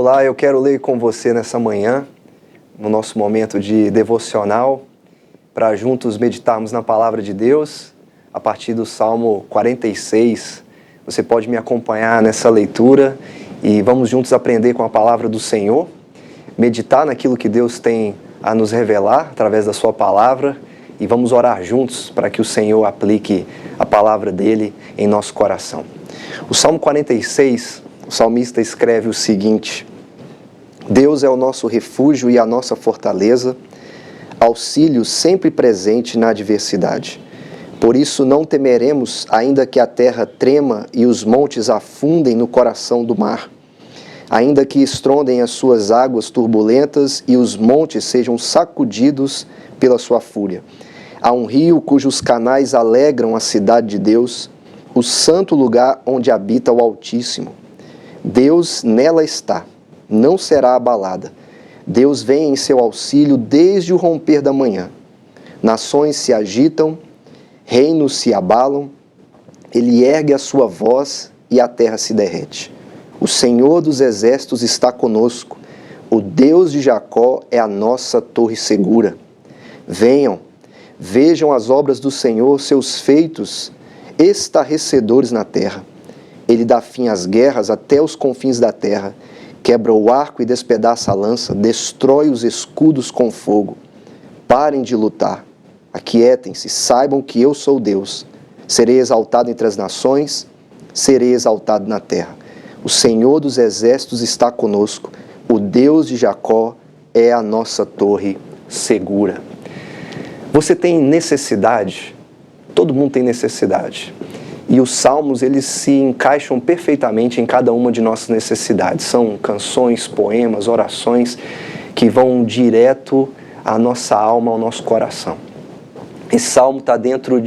Olá, eu quero ler com você nessa manhã, no nosso momento de devocional, para juntos meditarmos na Palavra de Deus, a partir do Salmo 46. Você pode me acompanhar nessa leitura e vamos juntos aprender com a Palavra do Senhor, meditar naquilo que Deus tem a nos revelar através da sua Palavra e vamos orar juntos para que o Senhor aplique a Palavra dele em nosso coração. O Salmo 46, o salmista escreve o seguinte: Deus é o nosso refúgio e a nossa fortaleza, auxílio sempre presente na adversidade. Por isso não temeremos, ainda que a terra trema e os montes afundem no coração do mar, ainda que estrondem as suas águas turbulentas e os montes sejam sacudidos pela sua fúria. Há um rio cujos canais alegram a cidade de Deus, o santo lugar onde habita o Altíssimo. Deus nela está, não será abalada. Deus vem em seu auxílio desde o romper da manhã. Nações se agitam, reinos se abalam, ele ergue a sua voz e a terra se derrete. O Senhor dos exércitos está conosco, o Deus de Jacó é a nossa torre segura. Venham, vejam as obras do Senhor, seus feitos estarrecedores na terra. Ele dá fim às guerras até os confins da terra, quebra o arco e despedaça a lança, destrói os escudos com fogo. Parem de lutar, aquietem-se, saibam que eu sou Deus. Serei exaltado entre as nações, serei exaltado na terra. O Senhor dos exércitos está conosco, o Deus de Jacó é a nossa torre segura. Você tem necessidade? Todo mundo tem necessidade. E os salmos, eles se encaixam perfeitamente em cada uma de nossas necessidades. São canções, poemas, orações que vão direto à nossa alma, ao nosso coração. Esse salmo está dentro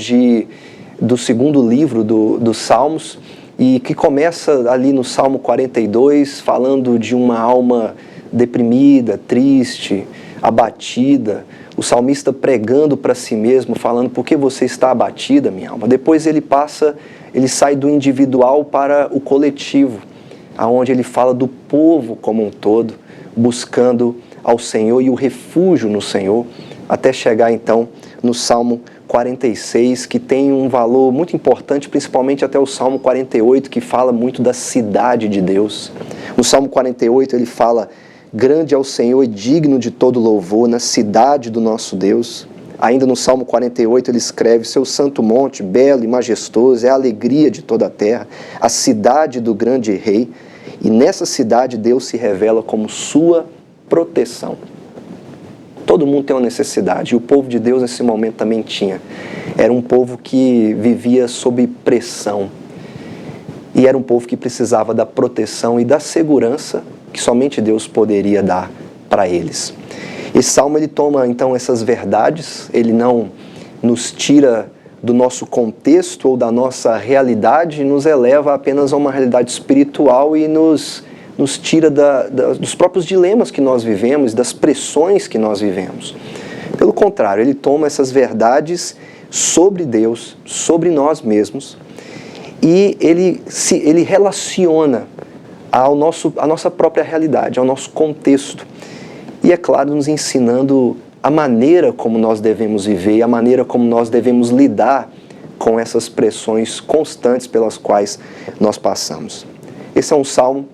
do segundo livro dos Salmos e que começa ali no Salmo 42, falando de uma alma deprimida, triste, abatida. O salmista pregando para si mesmo, falando: por que você está abatida, minha alma? Depois ele sai do individual para o coletivo, aonde ele fala do povo como um todo, buscando ao Senhor e o refúgio no Senhor, até chegar então no Salmo 46, que tem um valor muito importante, principalmente até o Salmo 48, que fala muito da cidade de Deus. No Salmo 48 ele fala: grande é o Senhor e digno de todo louvor na cidade do nosso Deus. Ainda no Salmo 48 ele escreve: seu santo monte, belo e majestoso, é a alegria de toda a terra, a cidade do grande rei. E nessa cidade Deus se revela como sua proteção. Todo mundo tem uma necessidade, e o povo de Deus nesse momento também tinha. Era um povo que vivia sob pressão. E era um povo que precisava da proteção e da segurança que somente Deus poderia dar para eles. Esse salmo ele toma então essas verdades, ele não nos tira do nosso contexto ou da nossa realidade, nos eleva apenas a uma realidade espiritual e nos tira dos próprios dilemas que nós vivemos, das pressões que nós vivemos. Pelo contrário, ele toma essas verdades sobre Deus, sobre nós mesmos, e ele relaciona à nossa própria realidade, ao nosso contexto. E, é claro, nos ensinando a maneira como nós devemos viver, a maneira como nós devemos lidar com essas pressões constantes pelas quais nós passamos. Esse é um salmo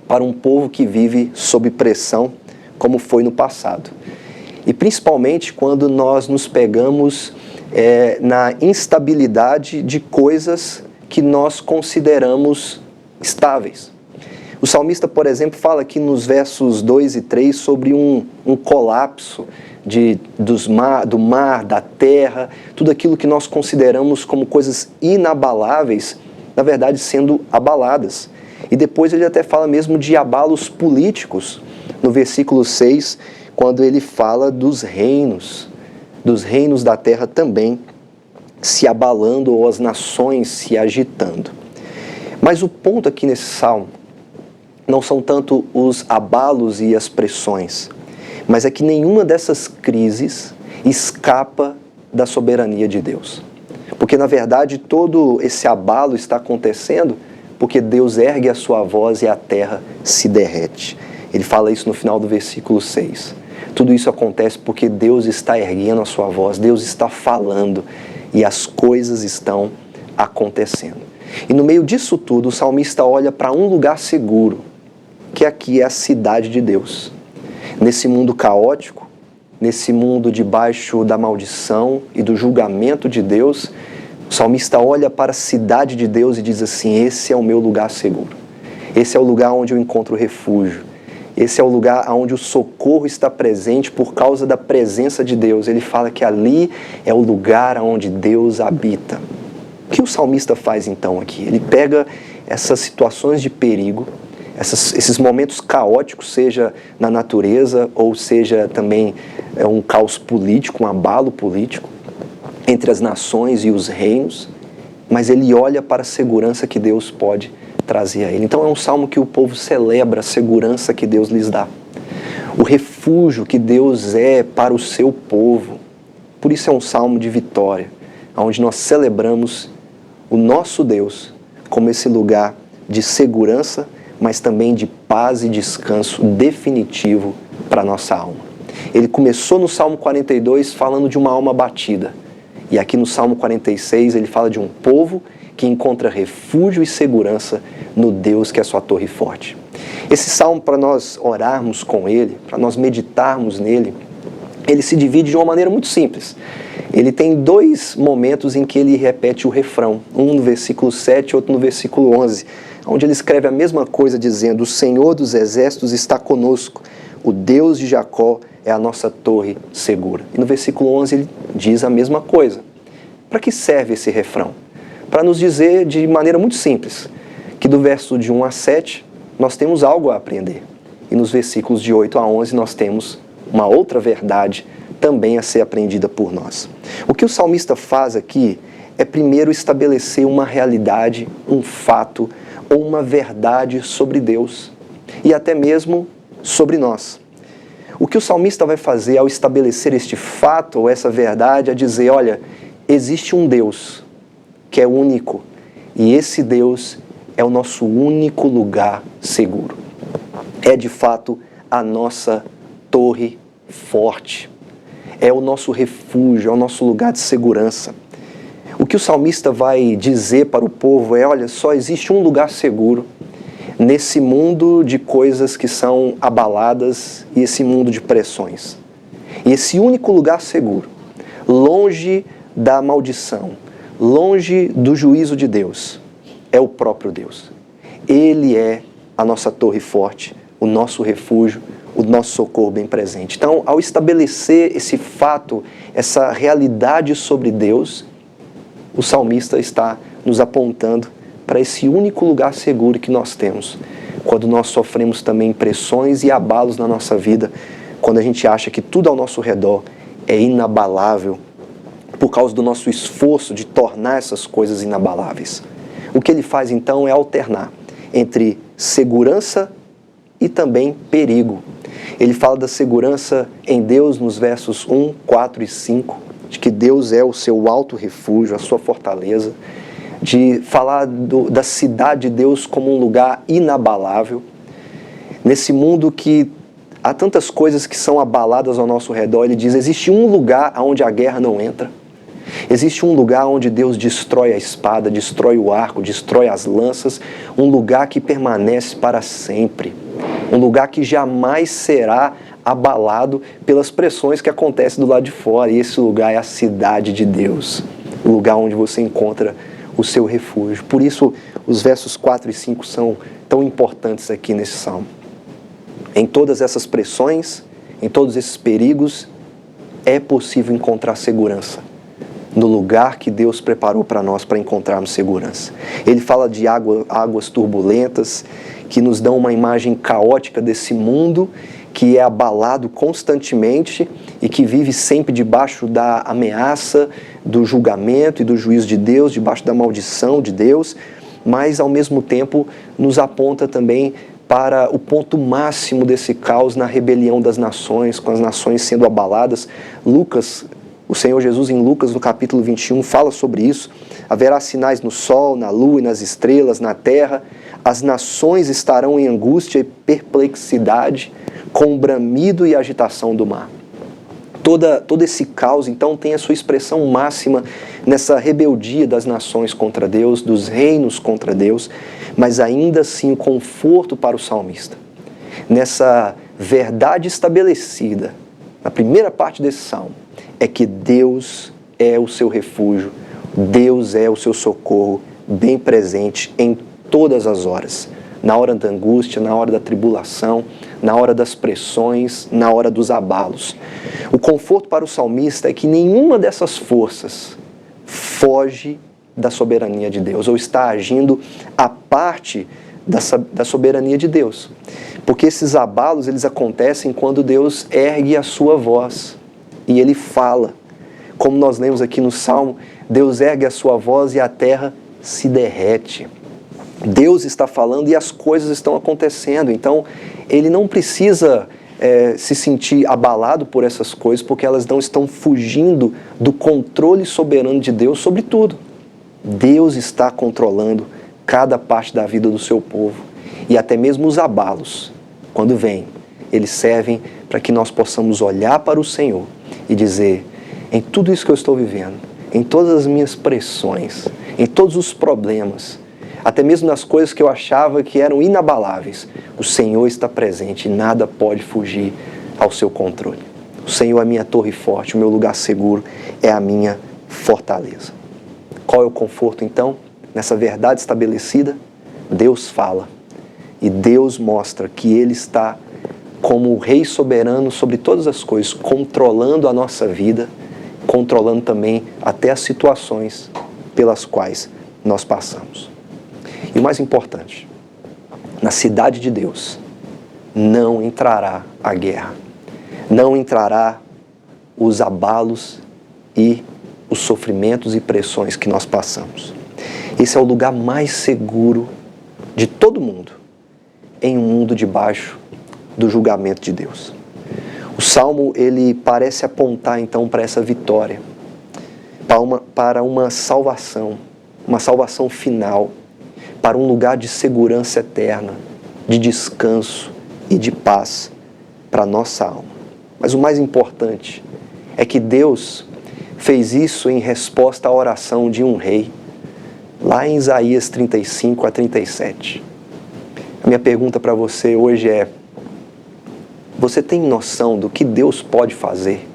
para um povo que vive sob pressão, como foi no passado. E principalmente quando nós nos pegamos na instabilidade de coisas que nós consideramos estáveis. O salmista, por exemplo, fala aqui nos versos 2 e 3 sobre um colapso do mar, da terra, tudo aquilo que nós consideramos como coisas inabaláveis, na verdade sendo abaladas. E depois ele até fala mesmo de abalos políticos, no versículo 6, quando ele fala dos reinos da terra também se abalando ou as nações se agitando. Mas o ponto aqui nesse salmo não são tanto os abalos e as pressões, mas é que nenhuma dessas crises escapa da soberania de Deus. Porque, na verdade, todo esse abalo está acontecendo porque Deus ergue a sua voz e a terra se derrete. Ele fala isso no final do versículo 6. Tudo isso acontece porque Deus está erguendo a sua voz, Deus está falando e as coisas estão acontecendo. E no meio disso tudo, o salmista olha para um lugar seguro, que aqui é a cidade de Deus. Nesse mundo caótico, nesse mundo debaixo da maldição e do julgamento de Deus, o salmista olha para a cidade de Deus e diz assim: esse é o meu lugar seguro. Esse é o lugar onde eu encontro refúgio. Esse é o lugar onde o socorro está presente por causa da presença de Deus. Ele fala que ali é o lugar onde Deus habita. O que o salmista faz então aqui? Ele pega essas situações de perigo, esses momentos caóticos, seja na natureza ou seja também um caos político, um abalo político entre as nações e os reinos, mas ele olha para a segurança que Deus pode trazer a ele. Então é um salmo que o povo celebra a segurança que Deus lhes dá, o refúgio que Deus é para o seu povo. Por isso é um salmo de vitória, onde nós celebramos o nosso Deus como esse lugar de segurança, mas também de paz e descanso definitivo para a nossa alma. Ele começou no Salmo 42 falando de uma alma abatida, e aqui no Salmo 46 ele fala de um povo que encontra refúgio e segurança no Deus que é sua torre forte. Esse salmo, para nós orarmos com ele, para nós meditarmos nele, ele se divide de uma maneira muito simples. Ele tem dois momentos em que ele repete o refrão, um no versículo 7 e outro no versículo 11, onde ele escreve a mesma coisa dizendo: o Senhor dos exércitos está conosco, o Deus de Jacó é a nossa torre segura. E no versículo 11 ele diz a mesma coisa. Para que serve esse refrão? Para nos dizer de maneira muito simples que do verso de 1 a 7 nós temos algo a aprender. E nos versículos de 8 a 11 nós temos uma outra verdade também a ser aprendida por nós. O que o salmista faz aqui é primeiro estabelecer uma realidade, um fato ou uma verdade sobre Deus e até mesmo sobre nós. O que o salmista vai fazer ao estabelecer este fato ou essa verdade é dizer: olha, existe um Deus que é único e esse Deus é o nosso único lugar seguro. É de fato a nossa torre forte. É o nosso refúgio, é o nosso lugar de segurança. O que o salmista vai dizer para o povo é: olha, só existe um lugar seguro nesse mundo de coisas que são abaladas e esse mundo de pressões. E esse único lugar seguro, longe da maldição, longe do juízo de Deus, é o próprio Deus. Ele é a nossa torre forte, o nosso refúgio, o nosso socorro bem presente. Então, ao estabelecer esse fato, essa realidade sobre Deus, o salmista está nos apontando para esse único lugar seguro que nós temos, quando nós sofremos também pressões e abalos na nossa vida, quando a gente acha que tudo ao nosso redor é inabalável, por causa do nosso esforço de tornar essas coisas inabaláveis. O que ele faz então é alternar entre segurança e também perigo. Ele fala da segurança em Deus nos versos 1, 4 e 5, de que Deus é o seu alto refúgio, a sua fortaleza, de falar da cidade de Deus como um lugar inabalável. Nesse mundo que há tantas coisas que são abaladas ao nosso redor, ele diz: existe um lugar onde a guerra não entra. Existe um lugar onde Deus destrói a espada, destrói o arco, destrói as lanças, um lugar que permanece para sempre, um lugar que jamais será abalado pelas pressões que acontecem do lado de fora. E esse lugar é a cidade de Deus, o lugar onde você encontra o seu refúgio. Por isso, os versos 4 e 5 são tão importantes aqui nesse salmo. Em todas essas pressões, em todos esses perigos, é possível encontrar segurança no lugar que Deus preparou para nós para encontrarmos segurança. Ele fala de águas turbulentas, que nos dão uma imagem caótica desse mundo que é abalado constantemente e que vive sempre debaixo da ameaça, do julgamento e do juízo de Deus, debaixo da maldição de Deus, mas ao mesmo tempo nos aponta também para o ponto máximo desse caos na rebelião das nações, com as nações sendo abaladas. O Senhor Jesus em Lucas, no capítulo 21, fala sobre isso, haverá sinais no sol, na lua e nas estrelas, na terra. As nações estarão em angústia e perplexidade, com o bramido e agitação do mar. Todo esse caos, então, tem a sua expressão máxima nessa rebeldia das nações contra Deus, dos reinos contra Deus, mas ainda assim o conforto para o salmista. Nessa verdade estabelecida, na primeira parte desse salmo, é que Deus é o seu refúgio, Deus é o seu socorro bem presente em todas as horas. Na hora da angústia, na hora da tribulação, na hora das pressões, na hora dos abalos. O conforto para o salmista é que nenhuma dessas forças foge da soberania de Deus, ou está agindo à parte da soberania de Deus. Porque esses abalos, eles acontecem quando Deus ergue a sua voz e Ele fala. Como nós lemos aqui no Salmo, Deus ergue a sua voz e a terra se derrete. Deus está falando e as coisas estão acontecendo. Então, Ele não precisa se sentir abalado por essas coisas, porque elas não estão fugindo do controle soberano de Deus sobre tudo. Deus está controlando cada parte da vida do seu povo. E até mesmo os abalos, quando vêm, eles servem para que nós possamos olhar para o Senhor e dizer: em tudo isso que eu estou vivendo, em todas as minhas pressões, em todos os problemas, até mesmo nas coisas que eu achava que eram inabaláveis, o Senhor está presente e nada pode fugir ao seu controle. O Senhor é a minha torre forte, o meu lugar seguro, é a minha fortaleza. Qual é o conforto então? Nessa verdade estabelecida, Deus fala e Deus mostra que Ele está como o Rei soberano sobre todas as coisas, controlando a nossa vida, controlando também até as situações pelas quais nós passamos. E o mais importante, na cidade de Deus não entrará a guerra, não entrará os abalos e os sofrimentos e pressões que nós passamos. Esse é o lugar mais seguro de todo mundo, em um mundo debaixo do julgamento de Deus. O Salmo, ele parece apontar então para essa vitória, para uma salvação final, para um lugar de segurança eterna, de descanso e de paz para a nossa alma. Mas o mais importante é que Deus fez isso em resposta à oração de um rei, lá em Isaías 35 a 37. A minha pergunta para você hoje é: você tem noção do que Deus pode fazer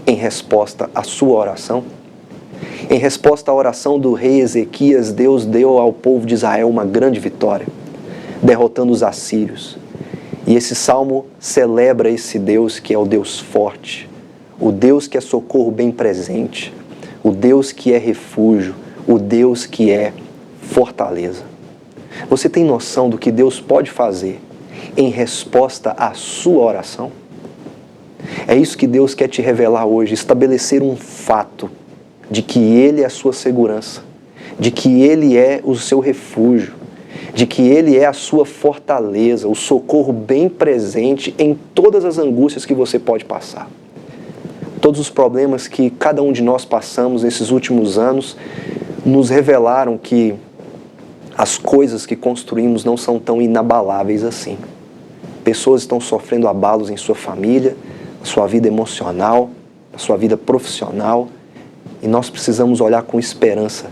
em resposta à sua oração? Em resposta à oração do rei Ezequias, Deus deu ao povo de Israel uma grande vitória, derrotando os assírios. E esse salmo celebra esse Deus que é o Deus forte, o Deus que é socorro bem presente, o Deus que é refúgio, o Deus que é fortaleza. Você tem noção do que Deus pode fazer em resposta à sua oração? É isso que Deus quer te revelar hoje, estabelecer um fato de que Ele é a sua segurança, de que Ele é o seu refúgio, de que Ele é a sua fortaleza, o socorro bem presente em todas as angústias que você pode passar. Todos os problemas que cada um de nós passamos nesses últimos anos nos revelaram que as coisas que construímos não são tão inabaláveis assim. Pessoas estão sofrendo abalos em sua família, na sua vida emocional, na sua vida profissional, e nós precisamos olhar com esperança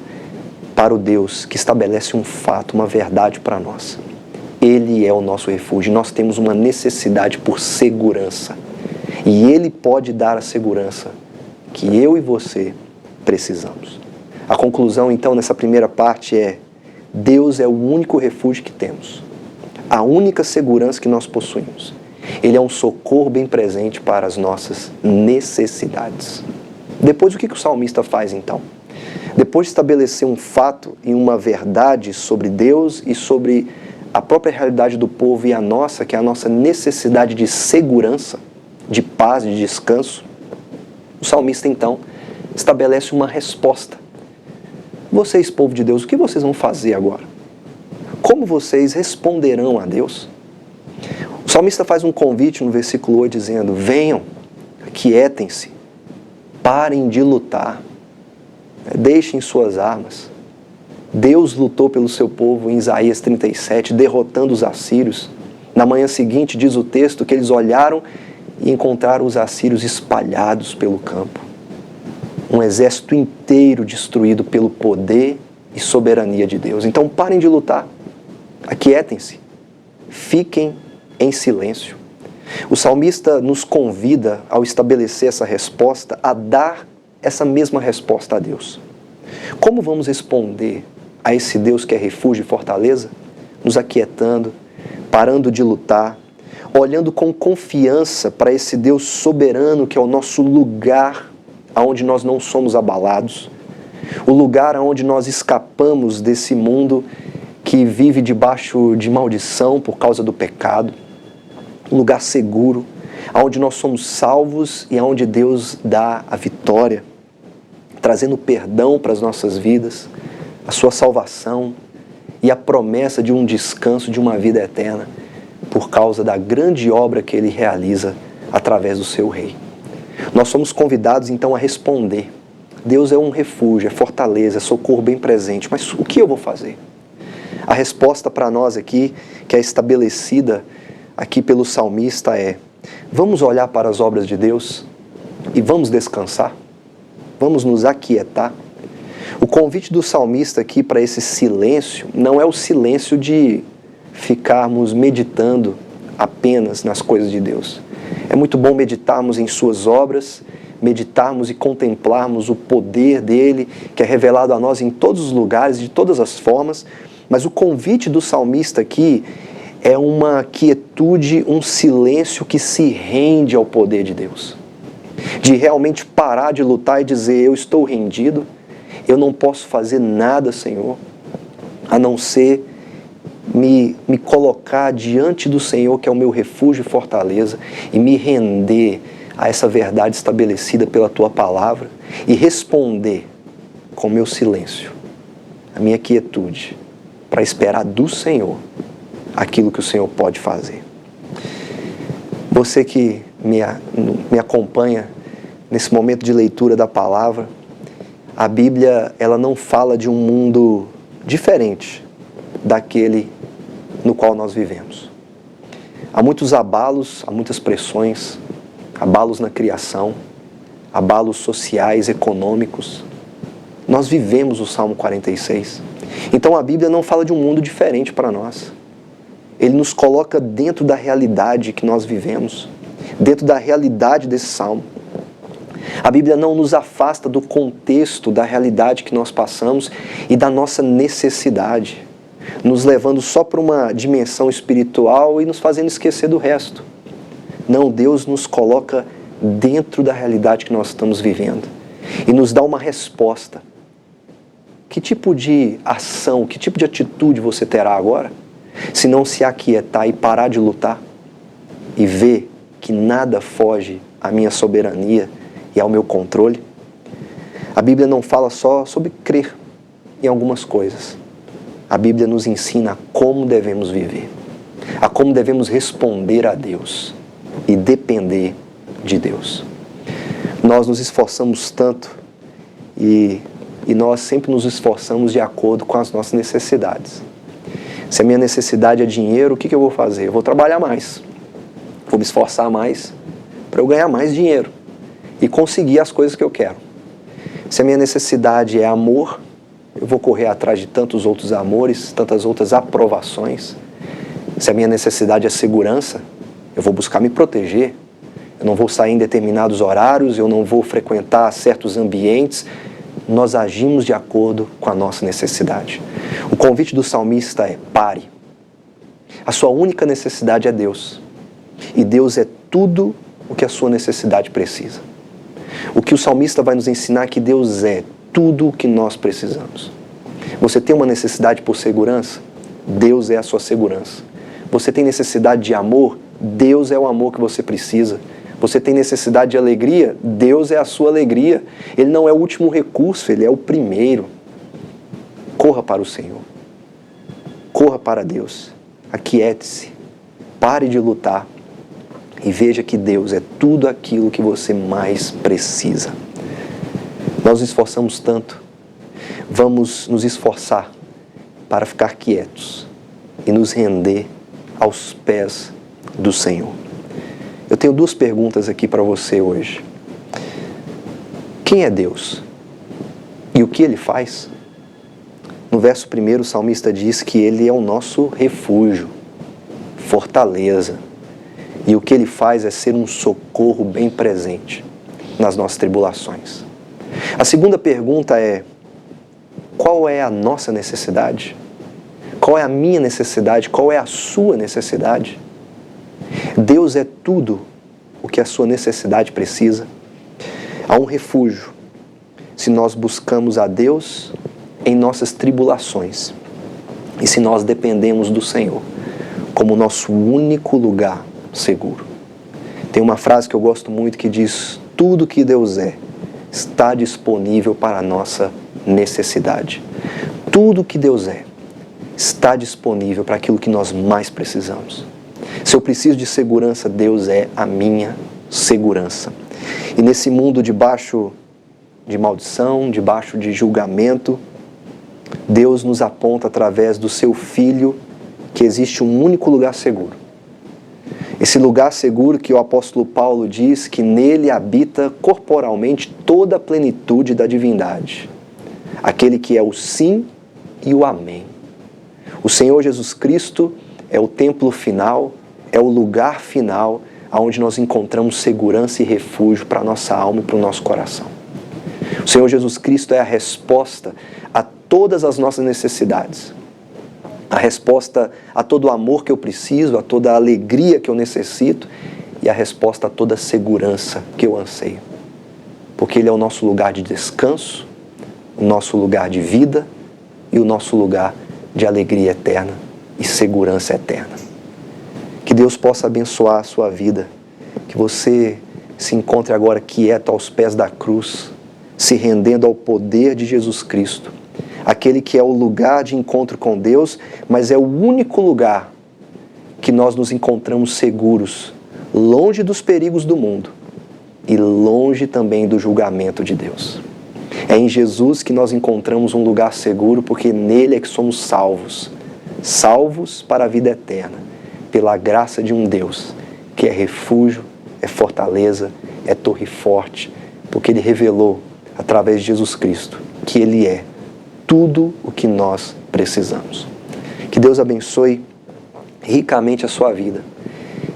para o Deus que estabelece um fato, uma verdade para nós. Ele é o nosso refúgio. Nós temos uma necessidade por segurança. E Ele pode dar a segurança que eu e você precisamos. A conclusão, então, nessa primeira parte é: Deus é o único refúgio que temos. A única segurança que nós possuímos. Ele é um socorro bem presente para as nossas necessidades. Depois, o que o salmista faz, então? Depois de estabelecer um fato e uma verdade sobre Deus e sobre a própria realidade do povo e a nossa, que é a nossa necessidade de segurança, de paz, de descanso, o salmista, então, estabelece uma resposta. Vocês, povo de Deus, o que vocês vão fazer agora? Como vocês responderão a Deus? O salmista faz um convite no versículo 8 dizendo: venham, aquietem-se, parem de lutar, deixem suas armas, Deus lutou pelo seu povo em Isaías 37, derrotando os assírios. Na manhã seguinte, diz o texto, que eles olharam e encontraram os assírios espalhados pelo campo. Um exército inteiro destruído pelo poder e soberania de Deus. Então parem de lutar, aquietem-se, fiquem em silêncio. O salmista nos convida, ao estabelecer essa resposta, a dar essa mesma resposta a Deus. Como vamos responder a esse Deus que é refúgio e fortaleza? Nos aquietando, parando de lutar, olhando com confiança para esse Deus soberano que é o nosso lugar onde nós não somos abalados, o lugar onde nós escapamos desse mundo que vive debaixo de maldição por causa do pecado, um lugar seguro, onde nós somos salvos e onde Deus dá a vitória, trazendo perdão para as nossas vidas, a sua salvação e a promessa de um descanso, de uma vida eterna, por causa da grande obra que Ele realiza através do seu Rei. Nós somos convidados então a responder. Deus é um refúgio, é fortaleza, é socorro bem presente, mas o que eu vou fazer? A resposta para nós aqui, que é estabelecida aqui pelo salmista é: vamos olhar para as obras de Deus e vamos descansar? Vamos nos aquietar? O convite do salmista aqui para esse silêncio não é o silêncio de ficarmos meditando apenas nas coisas de Deus. É muito bom meditarmos em suas obras, meditarmos e contemplarmos o poder dele, que é revelado a nós em todos os lugares, de todas as formas, mas o convite do salmista aqui é uma quietude, um silêncio que se rende ao poder de Deus. De realmente parar de lutar e dizer: eu estou rendido, eu não posso fazer nada, Senhor, a não ser me colocar diante do Senhor, que é o meu refúgio e fortaleza, e me render a essa verdade estabelecida pela Tua Palavra e responder com meu silêncio, a minha quietude, para esperar do Senhor aquilo que o Senhor pode fazer. Você que me acompanha nesse momento de leitura da Palavra, a Bíblia ela não fala de um mundo diferente daquele no qual nós vivemos. Há muitos abalos, há muitas pressões, abalos na criação, abalos sociais, econômicos. Nós vivemos o Salmo 46. Então a Bíblia não fala de um mundo diferente para nós. Ele nos coloca dentro da realidade que nós vivemos, dentro da realidade desse Salmo. A Bíblia não nos afasta do contexto da realidade que nós passamos e da nossa necessidade, nos levando só para uma dimensão espiritual e nos fazendo esquecer do resto. Não, Deus nos coloca dentro da realidade que nós estamos vivendo e nos dá uma resposta. Que tipo de ação, que tipo de atitude você terá agora, se não se aquietar e parar de lutar e ver que nada foge à minha soberania e ao meu controle? A Bíblia não fala só sobre crer em algumas coisas. A Bíblia nos ensina a como devemos viver, a como devemos responder a Deus e depender de Deus. Nós nos esforçamos tanto e nós sempre nos esforçamos de acordo com as nossas necessidades. Se a minha necessidade é dinheiro, o que eu vou fazer? Eu vou trabalhar mais, vou me esforçar mais para eu ganhar mais dinheiro e conseguir as coisas que eu quero. Se a minha necessidade é amor, eu vou correr atrás de tantos outros amores, tantas outras aprovações. Se a minha necessidade é segurança, eu vou buscar me proteger. Eu não vou sair em determinados horários, eu não vou frequentar certos ambientes. Nós agimos de acordo com a nossa necessidade. O convite do salmista é: pare. A sua única necessidade é Deus. E Deus é tudo o que a sua necessidade precisa. O que o salmista vai nos ensinar é que Deus é tudo o que nós precisamos. Você tem uma necessidade por segurança? Deus é a sua segurança. Você tem necessidade de amor? Deus é o amor que você precisa. Você tem necessidade de alegria? Deus é a sua alegria. Ele não é o último recurso, Ele é o primeiro. Corra para o Senhor. Corra para Deus. Aquiete-se. Pare de lutar. E veja que Deus é tudo aquilo que você mais precisa. Nós nos esforçamos tanto. Vamos nos esforçar para ficar quietos e nos render aos pés do Senhor. Eu tenho duas perguntas aqui para você hoje. Quem é Deus? E o que Ele faz? No verso 1, o salmista diz que Ele é o nosso refúgio, fortaleza. E o que Ele faz é ser um socorro bem presente nas nossas tribulações. A segunda pergunta é: qual é a nossa necessidade? Qual é a minha necessidade? Qual é a sua necessidade? Deus é tudo o que a sua necessidade precisa. Há um refúgio se nós buscamos a Deus em nossas tribulações e se nós dependemos do Senhor como nosso único lugar seguro. Tem uma frase que eu gosto muito que diz: tudo que Deus é está disponível para a nossa necessidade. Tudo que Deus é está disponível para aquilo que nós mais precisamos. Se eu preciso de segurança, Deus é a minha segurança. E nesse mundo debaixo de maldição, debaixo de julgamento, Deus nos aponta através do seu Filho que existe um único lugar seguro. Esse lugar seguro que o apóstolo Paulo diz que nele habita corporalmente toda a plenitude da divindade. Aquele que é o sim e o amém. O Senhor Jesus Cristo é o templo final, é o lugar final onde nós encontramos segurança e refúgio para a nossa alma e para o nosso coração. O Senhor Jesus Cristo é a resposta a todas as nossas necessidades. A resposta a todo o amor que eu preciso, a toda a alegria que eu necessito e a resposta a toda a segurança que eu anseio. Porque Ele é o nosso lugar de descanso, o nosso lugar de vida e o nosso lugar de alegria eterna e segurança eterna. Que Deus possa abençoar a sua vida, que você se encontre agora quieto aos pés da cruz, se rendendo ao poder de Jesus Cristo, aquele que é o lugar de encontro com Deus, mas é o único lugar que nós nos encontramos seguros, longe dos perigos do mundo e longe também do julgamento de Deus. É em Jesus que nós encontramos um lugar seguro, porque nele é que somos salvos, salvos para a vida eterna, pela graça de um Deus que é refúgio, é fortaleza, é torre forte, porque Ele revelou através de Jesus Cristo que Ele é tudo o que nós precisamos. Que Deus abençoe ricamente a sua vida.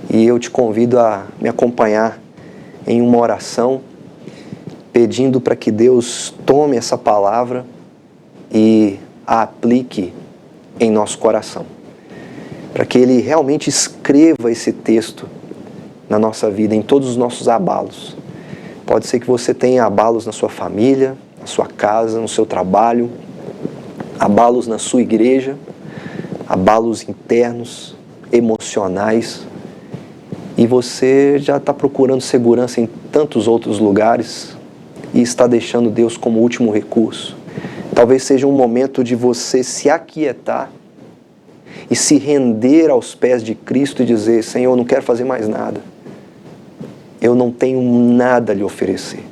E eu te convido a me acompanhar em uma oração, pedindo para que Deus tome essa palavra e a aplique em nosso coração. Para que Ele realmente escreva esse texto na nossa vida, em todos os nossos abalos. Pode ser que você tenha abalos na sua família, na sua casa, no seu trabalho, abalos na sua igreja, abalos internos, emocionais, e você já está procurando segurança em tantos outros lugares e está deixando Deus como último recurso. Talvez seja um momento de você se aquietar e se render aos pés de Cristo e dizer: Senhor, eu não quero fazer mais nada. Eu não tenho nada a lhe oferecer,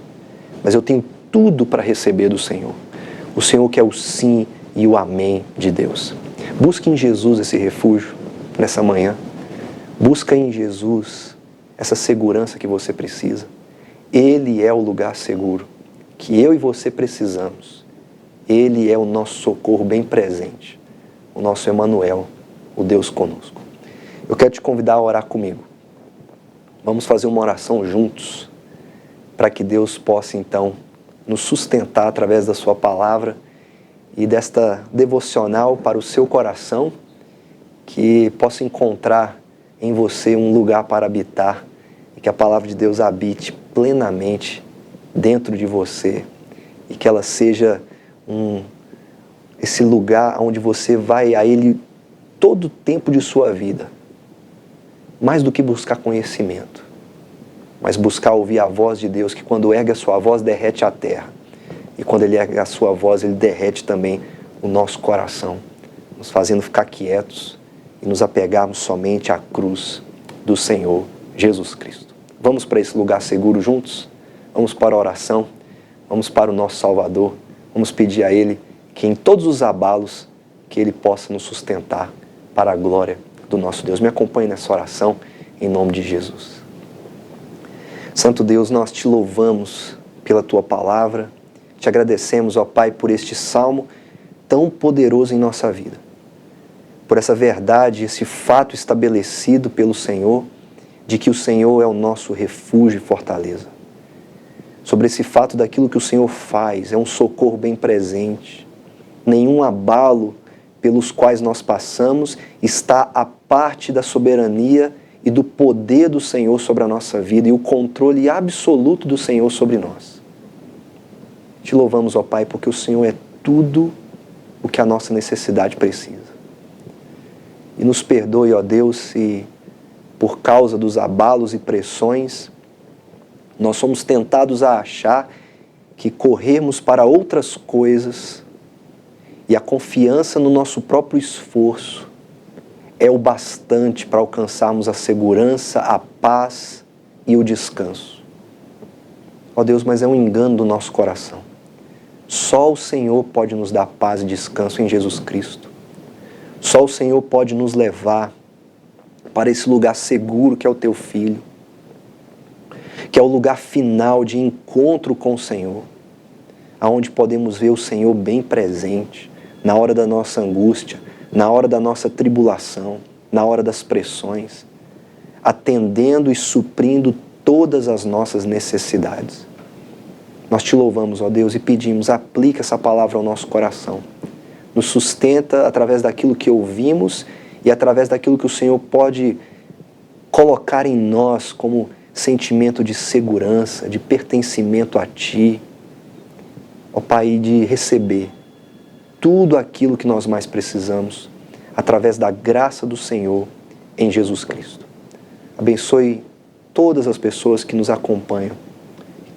mas eu tenho tudo para receber do Senhor. O Senhor que é o sim e o amém de Deus. Busque em Jesus esse refúgio nessa manhã. Busca em Jesus essa segurança que você precisa. Ele é o lugar seguro que eu e você precisamos. Ele é o nosso socorro bem presente, o nosso Emanuel, o Deus conosco. Eu quero te convidar a orar comigo. Vamos fazer uma oração juntos, para que Deus possa então nos sustentar através da sua palavra e desta devocional para o seu coração, que possa encontrar em você um lugar para habitar e que a palavra de Deus habite plenamente dentro de você e que ela seja esse lugar onde você vai a Ele todo o tempo de sua vida. Mais do que buscar conhecimento, mas buscar ouvir a voz de Deus, que quando ergue a sua voz, derrete a terra. E quando Ele ergue a sua voz, Ele derrete também o nosso coração, nos fazendo ficar quietos e nos apegarmos somente à cruz do Senhor Jesus Cristo. Vamos para esse lugar seguro juntos? Vamos para a oração, vamos para o nosso Salvador, vamos pedir a Ele que em todos os abalos que Ele possa nos sustentar para a glória do nosso Deus. Me acompanhe nessa oração, em nome de Jesus. Santo Deus, nós te louvamos pela Tua palavra, te agradecemos, ó Pai, por este salmo tão poderoso em nossa vida, por essa verdade, esse fato estabelecido pelo Senhor, de que o Senhor é o nosso refúgio e fortaleza. Sobre esse fato daquilo que o Senhor faz, é um socorro bem presente. Nenhum abalo pelos quais nós passamos está à parte da soberania e do poder do Senhor sobre a nossa vida e o controle absoluto do Senhor sobre nós. Te louvamos, ó Pai, porque o Senhor é tudo o que a nossa necessidade precisa. E nos perdoe, ó Deus, se por causa dos abalos e pressões nós somos tentados a achar que corrermos para outras coisas e a confiança no nosso próprio esforço é o bastante para alcançarmos a segurança, a paz e o descanso. Ó Deus, mas é um engano do nosso coração. Só o Senhor pode nos dar paz e descanso em Jesus Cristo. Só o Senhor pode nos levar para esse lugar seguro que é o Teu Filho, que é o lugar final de encontro com o Senhor, aonde podemos ver o Senhor bem presente, na hora da nossa angústia, na hora da nossa tribulação, na hora das pressões, atendendo e suprindo todas as nossas necessidades. Nós te louvamos, ó Deus, e pedimos, aplica essa palavra ao nosso coração. Nos sustenta através daquilo que ouvimos e através daquilo que o Senhor pode colocar em nós como sentimento de segurança, de pertencimento a Ti, ó Pai, de receber tudo aquilo que nós mais precisamos através da graça do Senhor em Jesus Cristo. Abençoe todas as pessoas que nos acompanham,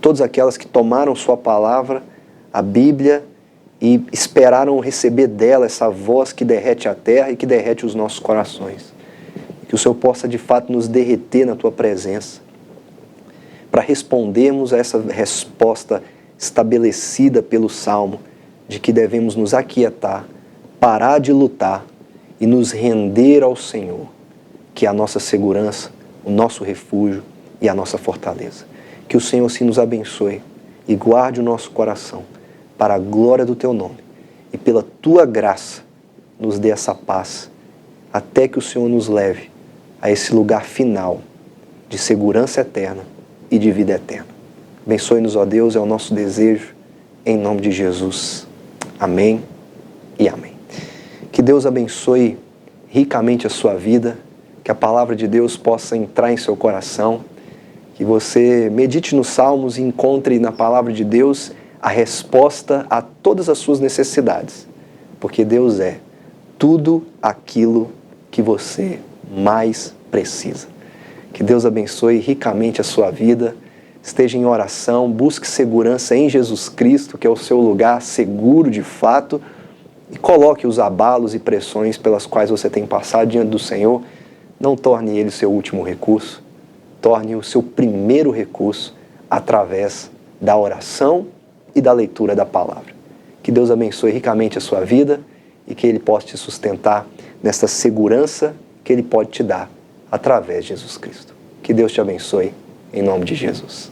todas aquelas que tomaram Sua palavra, a Bíblia, e esperaram receber dela essa voz que derrete a terra e que derrete os nossos corações. Que o Senhor possa de fato nos derreter na Tua presença, para respondermos a essa resposta estabelecida pelo Salmo, de que devemos nos aquietar, parar de lutar e nos render ao Senhor, que é a nossa segurança, o nosso refúgio e a nossa fortaleza. Que o Senhor assim nos abençoe e guarde o nosso coração para a glória do Teu nome e pela Tua graça nos dê essa paz até que o Senhor nos leve a esse lugar final de segurança eterna e de vida eterna. Abençoe-nos, ó Deus, é o nosso desejo, em nome de Jesus. Amém e amém. Que Deus abençoe ricamente a sua vida, que a palavra de Deus possa entrar em seu coração, que você medite nos Salmos e encontre na palavra de Deus a resposta a todas as suas necessidades, porque Deus é tudo aquilo que você mais precisa. Que Deus abençoe ricamente a sua vida, esteja em oração, busque segurança em Jesus Cristo, que é o seu lugar seguro de fato, e coloque os abalos e pressões pelas quais você tem passado diante do Senhor, não torne ele o seu último recurso, torne o seu primeiro recurso através da oração e da leitura da palavra. Que Deus abençoe ricamente a sua vida e que Ele possa te sustentar nessa segurança que Ele pode te dar através de Jesus Cristo. Que Deus te abençoe, em nome de Jesus.